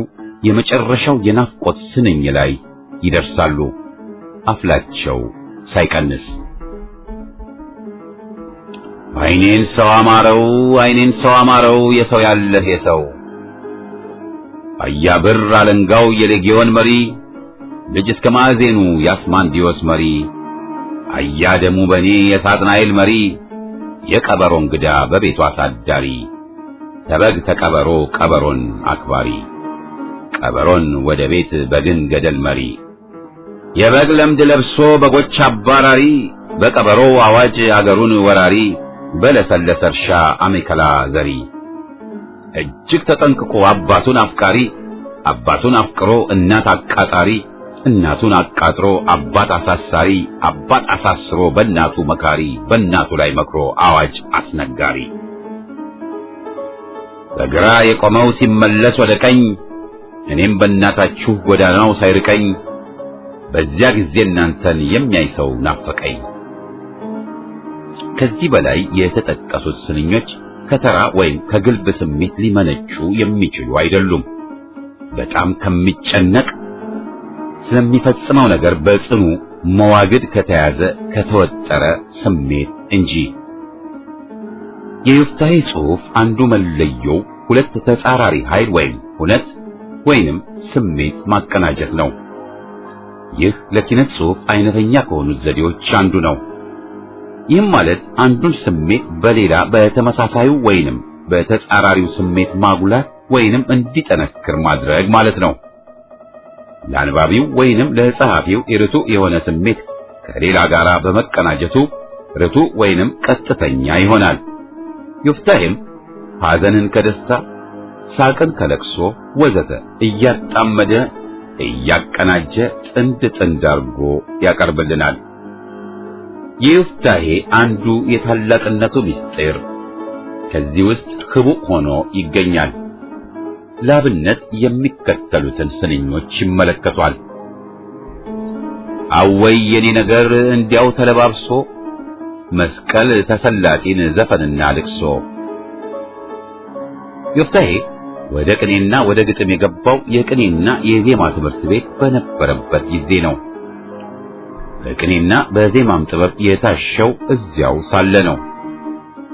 የመጨረሻው የናፍቆት ስንኝ ላይ ይደርሳሉ፣ አፍላቸው ሳይቀንስ። አይኔን ሰው አማረው፣ አይኔን ሰው አማረው፣ የሰው ያለህ የሰው አያብር አለንጋው የሌጊዮን መሪ ልጅ እስከ ማዕዜኑ የአስማንዲዮስ መሪ አያደሙ በኔ የሳጥናኤል መሪ የቀበሮ እንግዳ በቤቱ አሳዳሪ ተበግ ተቀበሮ ቀበሮን አክባሪ ቀበሮን ወደ ቤት በግን ገደል መሪ የበግ ለምድ ለብሶ በጎች አባራሪ በቀበሮ አዋጅ አገሩን ወራሪ በለሰለሰ እርሻ አሜከላ ዘሪ እጅግ ተጠንቅቆ አባቱን አፍቃሪ አባቱን አፍቅሮ እናት አቃጣሪ እናቱን አቃጥሮ አባት አሳሳሪ አባት አሳስሮ በእናቱ መካሪ በእናቱ ላይ መክሮ አዋጅ አስነጋሪ በግራ የቆመው ሲመለስ ወደ ቀኝ እኔም በእናታችሁ ጎዳናው ሳይርቀኝ በዚያ ጊዜ እናንተን የሚያይ ሰው ናፈቀኝ። ከዚህ በላይ የተጠቀሱት ስንኞች ከተራ ወይም ከግልብ ስሜት ሊመነጩ የሚችሉ አይደሉም። በጣም ከሚጨነቅ ስለሚፈጽመው ነገር በጽኑ መዋግድ ከተያዘ ከተወጠረ ስሜት እንጂ። የዮፍታሔ ጽሑፍ አንዱ መለየው ሁለት ተጻራሪ ኃይል ወይም ሁነት ወይንም ስሜት ማቀናጀት ነው። ይህ ለኪነት ጽሑፍ አይነተኛ ከሆኑት ዘዴዎች አንዱ ነው። ይህም ማለት አንዱን ስሜት በሌላ በተመሳሳዩ ወይንም በተጻራሪው ስሜት ማጉላት ወይንም እንዲጠነክር ማድረግ ማለት ነው። ለአንባቢው ወይንም ለጸሐፊው ርቱዕ የሆነ ስሜት ከሌላ ጋር በመቀናጀቱ ርቱዕ ወይንም ቀጥተኛ ይሆናል። ዮፍታሔም ሐዘንን ከደስታ፣ ሳቅን ከለቅሶ ወዘተ እያጣመደ እያቀናጀ ጥንድ ጥንድ አድርጎ ያቀርብልናል። የዮፍታሔ አንዱ የታላቅነቱ ምስጢር ከዚህ ውስጥ ክቡዕ ሆኖ ይገኛል። ለአብነት የሚከተሉትን ስንኞች ይመለከቷል። አወይ የኔ ነገር እንዲያው ተለባብሶ መስቀል ተሰላጢን ዘፈንና ልቅሶ ዮፍታሔ ወደ ቅኔና ወደ ግጥም የገባው የቅኔና የዜማ ትምህርት ቤት በነበረበት ጊዜ ነው። በቅኔና በዜማም ጥበብ የታሸው እዚያው ሳለ ነው።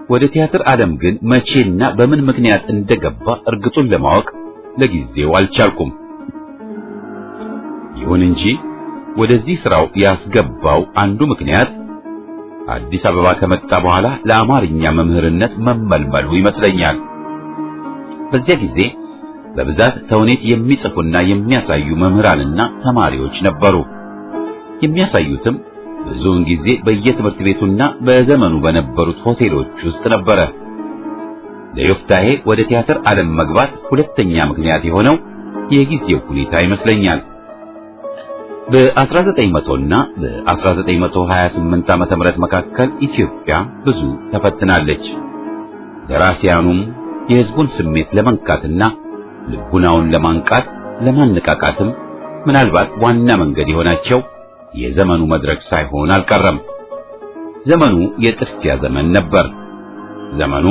ወደ ቲያትር ዓለም ግን መቼና በምን ምክንያት እንደገባ እርግጡን ለማወቅ ለጊዜው አልቻልኩም። ይሁን እንጂ ወደዚህ ስራው ያስገባው አንዱ ምክንያት አዲስ አበባ ከመጣ በኋላ ለአማርኛ መምህርነት መመልመሉ ይመስለኛል። በዚያ ጊዜ በብዛት ተውኔት የሚጽፉና የሚያሳዩ መምህራንና ተማሪዎች ነበሩ። የሚያሳዩትም ብዙውን ጊዜ በየትምህርት ቤቱና በዘመኑ በነበሩት ሆቴሎች ውስጥ ነበረ። ለዮፍታሔ ወደ ቲያትር ዓለም መግባት ሁለተኛ ምክንያት የሆነው የጊዜው ሁኔታ ይመስለኛል። በ1900 እና በ1928 ዓመተ ምህረት መካከል ኢትዮጵያ ብዙ ተፈትናለች። ደራሲያኑም የሕዝቡን ስሜት ለመንካትና ልቡናውን ለማንቃት ለማነቃቃትም ምናልባት ዋና መንገድ የሆናቸው የዘመኑ መድረክ ሳይሆን አልቀረም። ዘመኑ የጥድፊያ ዘመን ነበር። ዘመኑ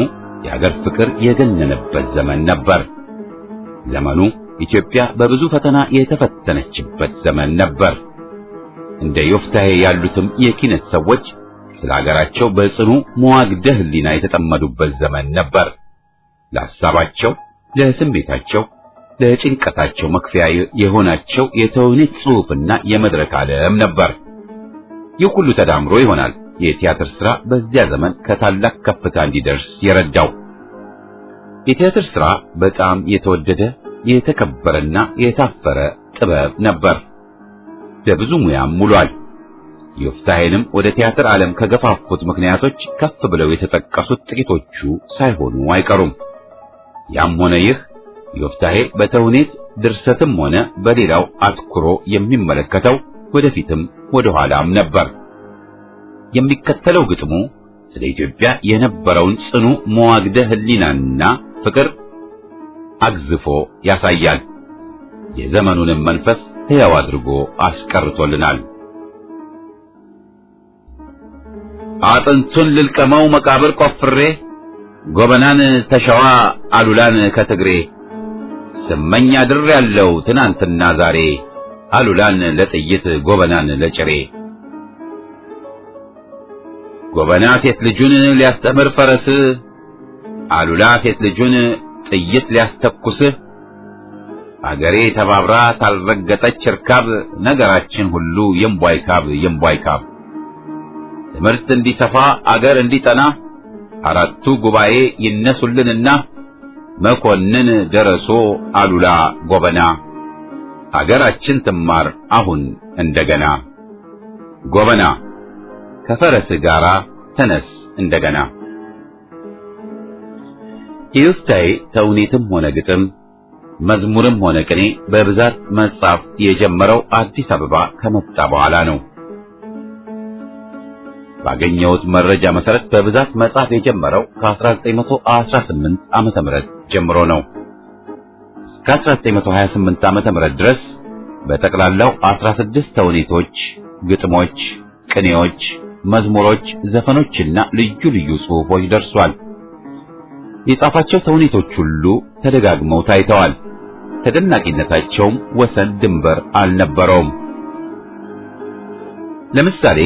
የሀገር ፍቅር የገነነበት ዘመን ነበር። ዘመኑ ኢትዮጵያ በብዙ ፈተና የተፈተነችበት ዘመን ነበር። እንደ ዮፍታሔ ያሉትም የኪነት ሰዎች ስለ ሀገራቸው በጽኑ መዋግደ ሕሊና የተጠመዱበት ዘመን ነበር። ለሐሳባቸው፣ ለስሜታቸው፣ ለጭንቀታቸው መክፈያ የሆናቸው የተውኔት ጽሑፍና የመድረክ ዓለም ነበር። ይህ ሁሉ ተዳምሮ ይሆናል የቲያትር ሥራ በዚያ ዘመን ከታላቅ ከፍታ እንዲደርስ የረዳው። የቲያትር ሥራ በጣም የተወደደ የተከበረና የታፈረ ጥበብ ነበር። ለብዙ ሙያም ውሏል። ዮፍታሔንም ወደ ቲያትር ዓለም ከገፋፉት ምክንያቶች ከፍ ብለው የተጠቀሱት ጥቂቶቹ ሳይሆኑ አይቀሩም። ያም ሆነ ይህ ዮፍታሔ በተውኔት ድርሰትም ሆነ በሌላው አትኩሮ የሚመለከተው ወደፊትም ወደ ኋላም ነበር። የሚከተለው ግጥሙ ስለ ኢትዮጵያ የነበረውን ጽኑ መዋግደ ሕሊናና ፍቅር አግዝፎ ያሳያል። የዘመኑንም መንፈስ ሕያው አድርጎ አስቀርቶልናል። አጥንቱን ልልቀመው መቃብር ቆፍሬ ጎበናን ተሸዋ አሉላን ከትግሬ ስመኝ አድሬያለሁ ትናንትና ዛሬ አሉላን ለጥይት ጎበናን ለጭሬ ጎበና ሴት ልጁን ሊያስተምር ፈረስ አሉላ ሴት ልጁን ጥይት ሊያስተኩስ አገሬ ተባብራ ታልረገጠች ርካብ ነገራችን ሁሉ የምቧይካብ የምቧይካብ ትምህርት እንዲሰፋ አገር እንዲጠና አራቱ ጉባኤ ይነሱልንና መኮንን ደረሶ አሉላ ጎበና አገራችን ትማር አሁን እንደገና ጎበና ከፈረስ ጋራ ተነስ እንደገና። የዮፍታሔ ተውኔትም ሆነ ግጥም መዝሙርም ሆነ ቅኔ በብዛት መጻፍ የጀመረው አዲስ አበባ ከመጣ በኋላ ነው። ባገኘሁት መረጃ መሰረት በብዛት መጻፍ የጀመረው ከ1918 ዓመተ ምህረት ጀምሮ ነው። ከ1928 ዓመተ ምህረት ድረስ በጠቅላላው 16 ተውኔቶች፣ ግጥሞች፣ ቅኔዎች፣ መዝሙሮች፣ ዘፈኖችና ልዩ ልዩ ጽሑፎች ደርሷል። የጻፋቸው ተውኔቶች ሁሉ ተደጋግመው ታይተዋል። ተደናቂነታቸውም ወሰን ድንበር አልነበረውም። ለምሳሌ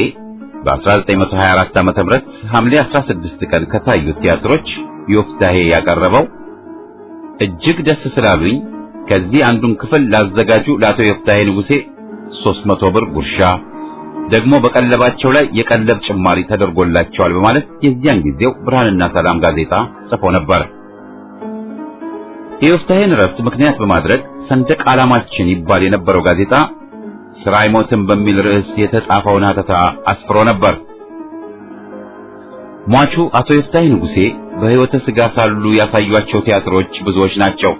በ1924 ዓመተ ምህረት ሐምሌ 16 ቀን ከታዩት ቲያትሮች ዮፍታሔ ያቀረበው እጅግ ደስ ስላሉኝ ከዚህ አንዱን ክፍል ላዘጋጁ ለአቶ ዮፍታሔ ንጉሴ 300 ብር ጉርሻ ደግሞ በቀለባቸው ላይ የቀለብ ጭማሪ ተደርጎላቸዋል በማለት የዚያን ጊዜው ብርሃንና ሰላም ጋዜጣ ጽፎ ነበር። የዮፍታሔን ረፍት ምክንያት በማድረግ ሰንደቅ ዓላማችን ይባል የነበረው ጋዜጣ ስራ አይሞትም በሚል ርዕስ የተጻፈውን ሀተታ አስፍሮ ነበር። ሟቹ አቶ ዮፍታሔ ንጉሴ በሕይወተ ሥጋ ሳሉ ያሳዩአቸው ቲያትሮች ብዙዎች ናቸው።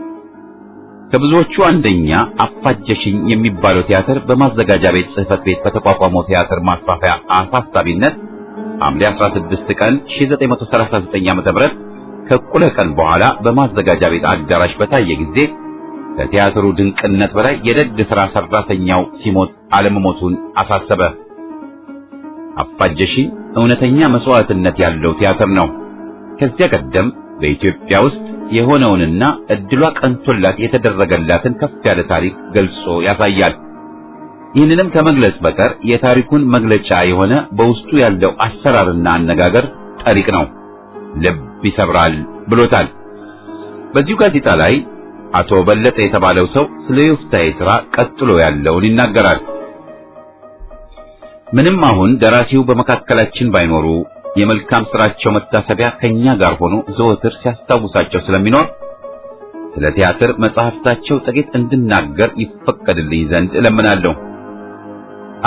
ከብዙዎቹ አንደኛ አፋጀሽኝ የሚባለው ቲያትር በማዘጋጃ ቤት ጽሕፈት ቤት በተቋቋመው ቲያትር ማስፋፊያ አሳሳቢነት ሐምሌ 16 ቀን 1939 ዓ.ም ከእኩለ ቀን በኋላ በማዘጋጃ ቤት አዳራሽ በታየ ጊዜ ከቲያትሩ ድንቅነት በላይ የደግ ሥራ ሠራተኛው ሲሞት አለመሞቱን አሳሰበ። አፋጀሽኝ እውነተኛ መስዋዕትነት ያለው ቲያትር ነው። ከዚያ ቀደም በኢትዮጵያ ውስጥ የሆነውንና እድሏ ቀንቶላት የተደረገላትን ከፍ ያለ ታሪክ ገልጾ ያሳያል። ይህንንም ከመግለጽ በቀር የታሪኩን መግለጫ የሆነ በውስጡ ያለው አሰራርና አነጋገር ጠሪቅ ነው፣ ልብ ይሰብራል ብሎታል። በዚሁ ጋዜጣ ላይ አቶ በለጠ የተባለው ሰው ስለ ዮፍታሔ ሥራ ቀጥሎ ያለውን ይናገራል። ምንም አሁን ደራሲው በመካከላችን ባይኖሩ የመልካም ሥራቸው መታሰቢያ ከኛ ጋር ሆኖ ዘወትር ሲያስታውሳቸው ስለሚኖር ስለ ቲያትር መጽሐፍታቸው ጥቂት እንድናገር ይፈቀድልኝ ዘንድ እለምናለሁ።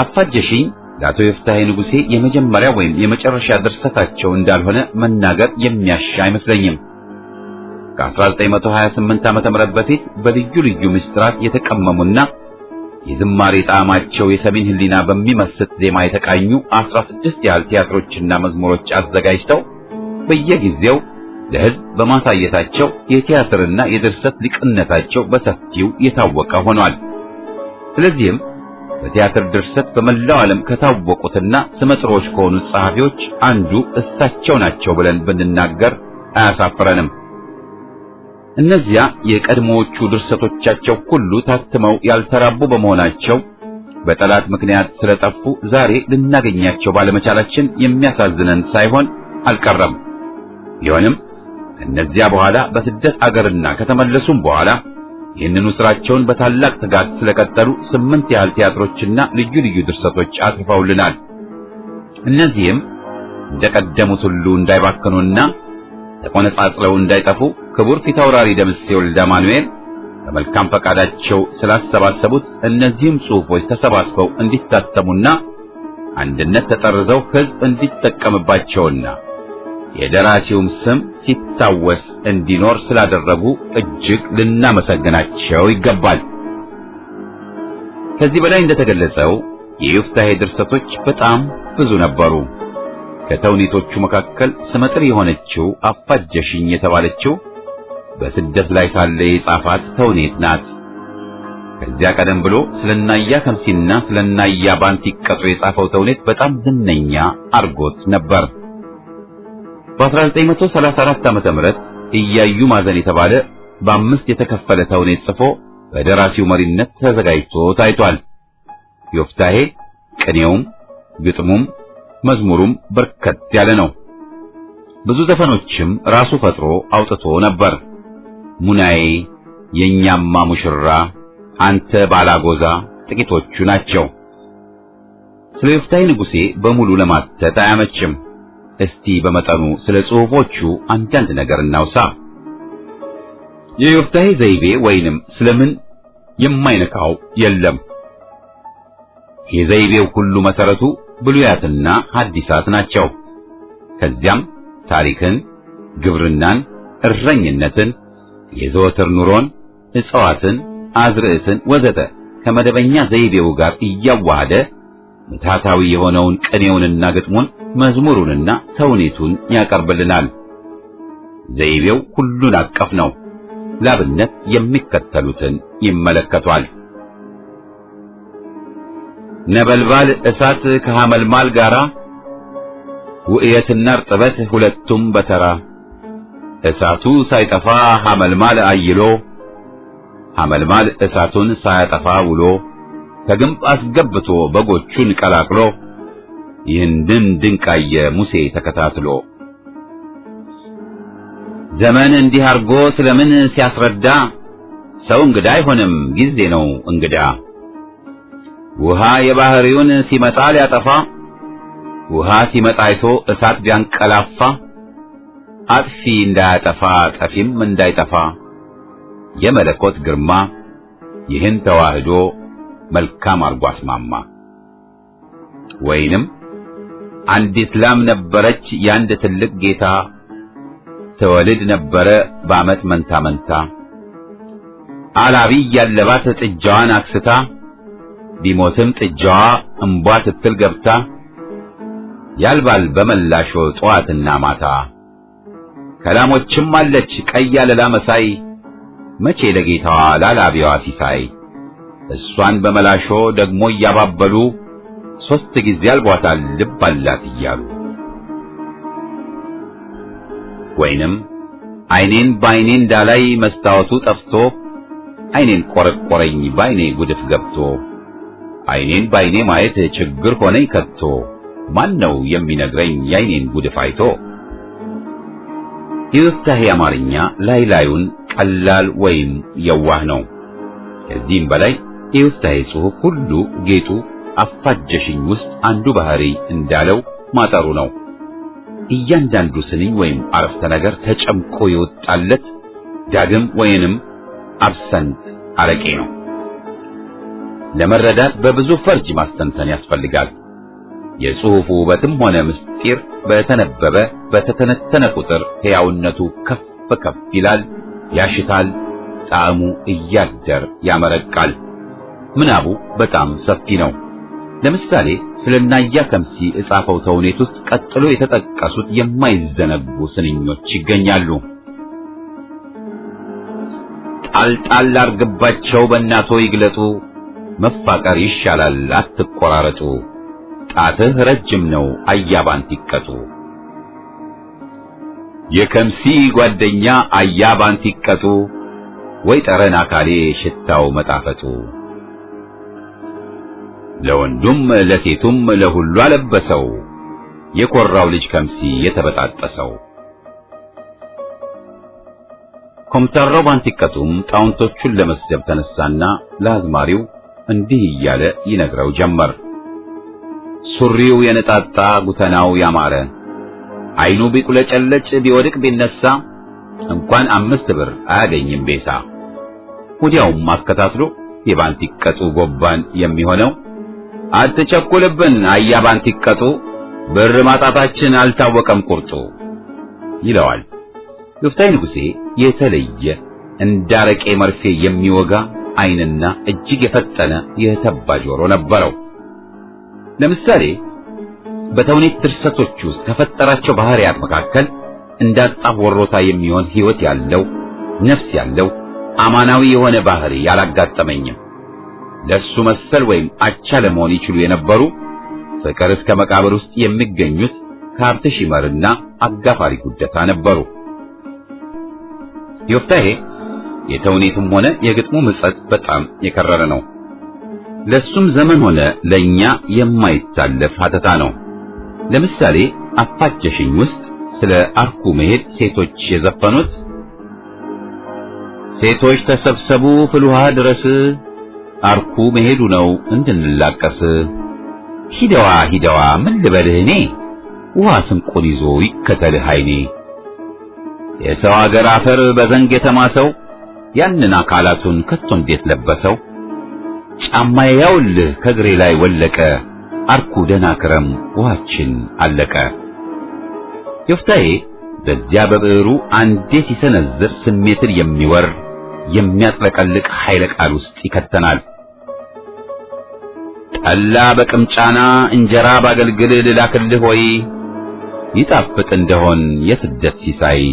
አፋጀሽኝ ለአቶ ዮፍታሔ ንጉሴ የመጀመሪያ ወይም የመጨረሻ ድርሰታቸው እንዳልሆነ መናገር የሚያሻ አይመስለኝም። ከ1928 ዓመተ ምህረት በፊት በልዩ ልዩ ምስጢራት የተቀመሙና የዝማሬ ጣዕማቸው የሰሜን ሕሊና በሚመስጥ ዜማ የተቃኙ 16 ያህል ቲያትሮችና መዝሙሮች አዘጋጅተው በየጊዜው ለሕዝብ በማሳየታቸው የቲያትርና የድርሰት ሊቅነታቸው በሰፊው የታወቀ ሆኗል። ስለዚህም በቲያትር ድርሰት በመላው ዓለም ከታወቁትና ስመጥሮች ከሆኑት ጸሐፊዎች አንዱ እሳቸው ናቸው ብለን ብንናገር አያሳፍረንም። እነዚያ የቀድሞዎቹ ድርሰቶቻቸው ሁሉ ታትመው ያልተራቡ በመሆናቸው በጠላት ምክንያት ስለጠፉ ዛሬ ልናገኛቸው ባለመቻላችን የሚያሳዝነን ሳይሆን አልቀረም። ቢሆንም ከእነዚያ በኋላ በስደት አገርና ከተመለሱም በኋላ ይህንኑ ስራቸውን በታላቅ ትጋት ስለቀጠሉ 8 ያህል ቲያትሮችና ልዩ ልዩ ድርሰቶች አጽፈውልናል። እነዚህም እንደቀደሙት ሁሉ እንዳይባክኑና ተቆነጻጽለው እንዳይጠፉ ክቡር ፊታውራሪ ደምሴ ወልደ ማኑኤል በመልካም ፈቃዳቸው ስላሰባሰቡት እነዚህም ጽሑፎች ተሰባስበው እንዲታተሙና አንድነት ተጠርዘው ሕዝብ እንዲጠቀምባቸውና የደራሲውም ስም ሲታወስ እንዲኖር ስላደረጉ እጅግ ልናመሰግናቸው ይገባል። ከዚህ በላይ እንደተገለጸው የዮፍታሔ ድርሰቶች በጣም ብዙ ነበሩ። ከተውኔቶቹ መካከል ስመጥር የሆነችው አፋጀሽኝ የተባለችው በስደት ላይ ሳለ የጻፋት ተውኔት ናት። ከዚያ ቀደም ብሎ ስለናያ ከምሲና ስለናያ ባንቲ ቀጥሮ የጻፈው ተውኔት በጣም ዝነኛ አርጎት ነበር። በ1934 ዓመተ ምህረት እያዩ ማዘን የተባለ በአምስት የተከፈለ ተውኔት ጽፎ በደራሲው መሪነት ተዘጋጅቶ ታይቷል። ዮፍታሔ ቅኔውም ግጥሙም መዝሙሩም በርከት ያለ ነው። ብዙ ዘፈኖችም ራሱ ፈጥሮ አውጥቶ ነበር። ሙናዬ፣ የኛማ ሙሽራ፣ አንተ ባላጎዛ ጥቂቶቹ ናቸው። ስለ ዮፍታሔ ንጉሴ በሙሉ ለማተት አያመችም። እስቲ በመጠኑ ስለ ጽሑፎቹ አንዳንድ ነገር እናውሳ። የዮፍታሔ ዘይቤ ወይንም ስለምን የማይነካው የለም። የዘይቤው ሁሉ መሰረቱ ብሉያትና ሐዲሳት ናቸው። ከዚያም ታሪክን፣ ግብርናን፣ እረኝነትን፣ የዘወትር ኑሮን፣ እጽዋትን፣ አዝርዕትን ወዘተ ከመደበኛ ዘይቤው ጋር እያዋሃደ ምትሃታዊ የሆነውን ቅኔውንና ግጥሙን መዝሙሩንና ተውኔቱን ያቀርብልናል። ዘይቤው ሁሉን አቀፍ ነው። ላብነት የሚከተሉትን ይመለከቷል። ነበልባል እሳት ከሐመልማል ጋራ ውእየትና እርጥበት ሁለቱም በተራ እሳቱ ሳይጠፋ ሐመልማል አይሎ ሐመልማል እሳቱን ሳያጠፋ ውሎ ከግንብ አስገብቶ በጎቹን ቀላቅሎ ይህንን ድንቃየ ሙሴ ተከታትሎ ዘመን እንዲህ አርጎ ስለምን ሲያስረዳ ሰው እንግዳ አይሆንም ጊዜ ነው እንግዳ ውሃ የባህሪውን ሲመጣ ሊያጠፋ ውሃ ሲመጣ አይቶ እሳት ቢያንቀላፋ አጥፊ እንዳያጠፋ ጠፊም እንዳይጠፋ የመለኮት ግርማ ይህን ተዋህዶ መልካም አርጎ አስማማ። ወይንም አንዲት ላም ነበረች ያንድ ትልቅ ጌታ ተወልድ ነበረ በዓመት መንታ መንታ አላቢ ያለባት ጥጃዋን አክስታ ቢሞትም ጥጃዋ እንቧ ስትል ገብታ ያልባል በመላሾ ጠዋትና ማታ ከላሞችም አለች ቀይ አለላ መሳይ መቼ ለጌታዋ ላላቢዋ ሲሳይ እሷን በመላሾ ደግሞ እያባበሉ 3 ጊዜ አልቧታል ልብ አላት እያሉ። ወይንም አይኔን ባይኔ እንዳላይ መስታወቱ ጠፍቶ አይኔን ቆረቆረኝ ባይኔ ጉድፍ ገብቶ አይኔን ባይኔ ማየት ችግር ሆነኝ ከቶ ማን ነው የሚነግረኝ የአይኔን ጉድፍ አይቶ። የዮፍታሔ አማርኛ ላይ ላዩን ቀላል ወይም የዋህ ነው። ከዚህም በላይ የዮፍታሔ ጽሑፍ ሁሉ ጌጡ አፋጀሽኝ ውስጥ አንዱ ባህሪ እንዳለው ማጠሩ ነው። እያንዳንዱ ስንኝ ወይም አረፍተ ነገር ተጨምቆ የወጣለት ዳግም ወይንም አብሰንት አረቄ ነው። ለመረዳት በብዙ ፈርጅ ማስተንተን ያስፈልጋል። የጽሑፉ ውበትም ሆነ ምስጢር በተነበበ በተተነተነ ቁጥር ሕያውነቱ ከፍ ከፍ ይላል፣ ያሽታል፣ ጣዕሙ እያደር ያመረቃል። ምናቡ በጣም ሰፊ ነው። ለምሳሌ ስለ ናያ ከምሲ እጻፈው ተውኔት ውስጥ ቀጥሎ የተጠቀሱት የማይዘነጉ ስንኞች ይገኛሉ። ጣልጣል አርግባቸው በእናቶ ይግለጡ፣ መፋቀር ይሻላል አትቆራረጡ፣ ጣትህ ረጅም ነው አያባንት ይቀጡ። የከምሲ ጓደኛ አያባንት ይቀጡ፣ ወይ ጠረን አካሌ ሽታው መጣፈጡ። ለወንዱም ለሴቱም ለሁሉ አለበሰው፣ የኮራው ልጅ ከምሲ የተበጣጠሰው። ኮምታራው ባንቲቀቱም ጣውንቶቹን ለመስደብ ተነሳና ለአዝማሪው እንዲህ እያለ ይነግረው ጀመር። ሱሪው የነጣጣ ጉተናው ያማረ፣ አይኑ ቢቁለጨለጭ ቢወድቅ ቢነሳ እንኳን 5 ብር አያገኝም ቤሳ። ወዲያውም አስከታትሎ የባንቲቀጡ ጎባን የሚሆነው አትቸኩልብን አያ ባንቲቀጡ፣ ብር ማጣታችን አልታወቀም ቁርጡ ይለዋል። ዮፍታሔ ንጉሴ የተለየ እንዳረቄ መርፌ የሚወጋ ዓይንና እጅግ የፈጠነ የተባ ጆሮ ነበረው። ለምሳሌ በተውኔት ድርሰቶች ውስጥ ከፈጠራቸው ባህሪያት መካከል እንዳጣፍ ወሮታ የሚሆን ሕይወት ያለው ነፍስ ያለው አማናዊ የሆነ ባህሪ ያላጋጠመኝም። ለሱ መሰል ወይም አቻ ለመሆን ይችሉ የነበሩ ፍቅር እስከ መቃብር ውስጥ የሚገኙት ከሀብት ሺመርና አጋፋሪ ጉደታ ነበሩ። ዮፍታሔ የተውኔቱም ሆነ የግጥሙ ምጸት በጣም የከረረ ነው። ለሱም ዘመን ሆነ ለኛ የማይታለፍ ሀተታ ነው። ለምሳሌ አፋጀሽኝ ውስጥ ስለ አርኩ መሄድ ሴቶች የዘፈኑት ሴቶች ተሰብሰቡ ፍልውሃ ድረስ አርኩ መሄዱ ነው እንድንላቀስ ሂደዋ ሂደዋ ምን ልበልህ እኔ ውሃ ስንቁን ይዞ ይከተልህ አይኔ የሰው አገር አፈር በዘንግ የተማሰው ያንን አካላቱን ከቶ እንዴት ለበሰው ጫማዬ ያውልህ ከግሬ ላይ ወለቀ አርኩ ደህና ክረም ውሃችን አለቀ። ዮፍታሔ በዚያ በብዕሩ አንዴ ሲሰነዝር ስሜትን የሚወር የሚያጥለቀልቅ ኃይለ ቃል ውስጥ ይከተናል። ጠላ በቅምጫና እንጀራ ባገልግል ልላክልህ ወይ ይጣፍጥ እንደሆን የስደት ሲሳይ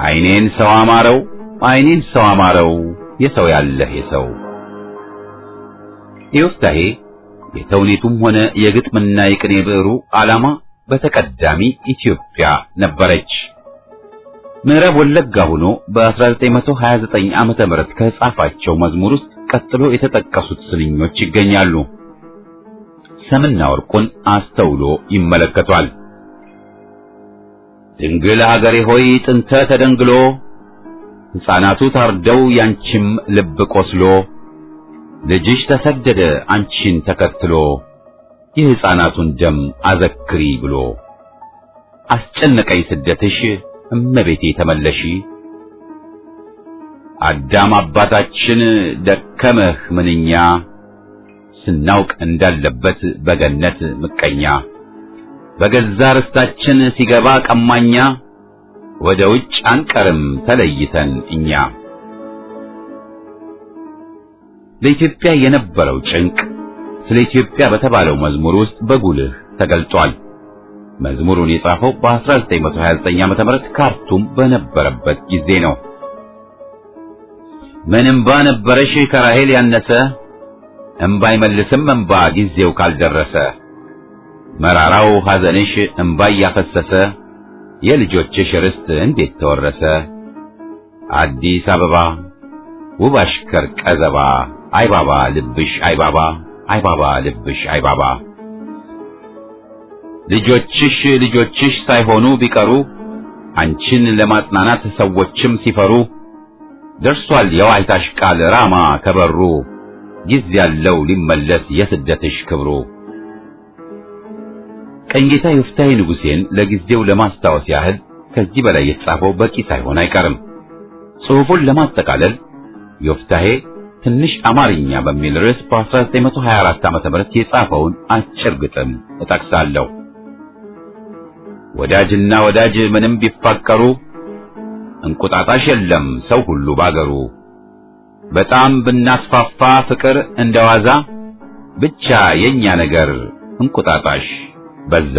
አይኔን ሰው አማረው አይኔን ሰው አማረው የሰው ያለህ የሰው። ዮፍታሔ የተውኔቱም ሆነ የግጥምና የቅኔ ብዕሩ ዓላማ በተቀዳሚ ኢትዮጵያ ነበረች። ምዕራብ ወለጋ ሆኖ በ1929 ዓመተ ምህረት ከጻፋቸው መዝሙር ውስጥ ቀጥሎ የተጠቀሱት ስንኞች ይገኛሉ። ሰምና ወርቁን አስተውሎ ይመለከቷል። ድንግል ሀገሬ ሆይ ጥንተ ተደንግሎ ሕፃናቱ ታርደው ያንቺም ልብ ቆስሎ ልጅሽ ተሰደደ አንቺን ተከትሎ የሕፃናቱን ደም አዘክሪ ብሎ አስጨነቀኝ ስደትሽ እመቤቴ ተመለሺ አዳም አባታችን ደከመህ ምንኛ ስናውቅ እንዳለበት በገነት ምቀኛ በገዛ ርስታችን ሲገባ ቀማኛ ወደ ውጭ አንቀርም ተለይተን እኛ። ለኢትዮጵያ የነበረው ጭንቅ ስለ ኢትዮጵያ በተባለው መዝሙር ውስጥ በጉልህ ተገልጿል። መዝሙሩን የጻፈው በ1929 ዓመተ ምህረት ካርቱም በነበረበት ጊዜ ነው። ምን እምባ ነበረሽ ከራሄል ያነሰ እምባ አይመልስም እምባ ጊዜው ካልደረሰ መራራው ሐዘንሽ እምባ ያፈሰሰ የልጆችሽ ርስት እንዴት ተወረሰ? አዲስ አበባ ውብ አሽከር ቀዘባ አይባባ ልብሽ አይባባ አይባባ ልብሽ አይባባ። ልጆችሽ ሳይሆኑ ቢቀሩ አንቺን ለማጽናናት ሰዎችም ሲፈሩ ደርሷል የዋይታሽ ቃል ራማ ከበሩ ጊዜ ያለው ሊመለስ የስደትሽ ክብሩ። ቀኝጌታ ዮፍታሔ ንጉሴን ለጊዜው ለማስታወስ ያህል ከዚህ በላይ የተጻፈው በቂ ሳይሆን አይቀርም። ጽሑፉን ለማጠቃለል ዮፍታሔ ትንሽ አማርኛ በሚል ርዕስ በ1924 ዓ.ም የጻፈውን አጭር ግጥም እጠቅሳለሁ። ወዳጅና ወዳጅ ምንም ቢፋቀሩ እንቁጣጣሽ የለም ሰው ሁሉ ባገሩ። በጣም ብናስፋፋ ፍቅር እንደዋዛ ብቻ የኛ ነገር እንቁጣጣሽ በዛ።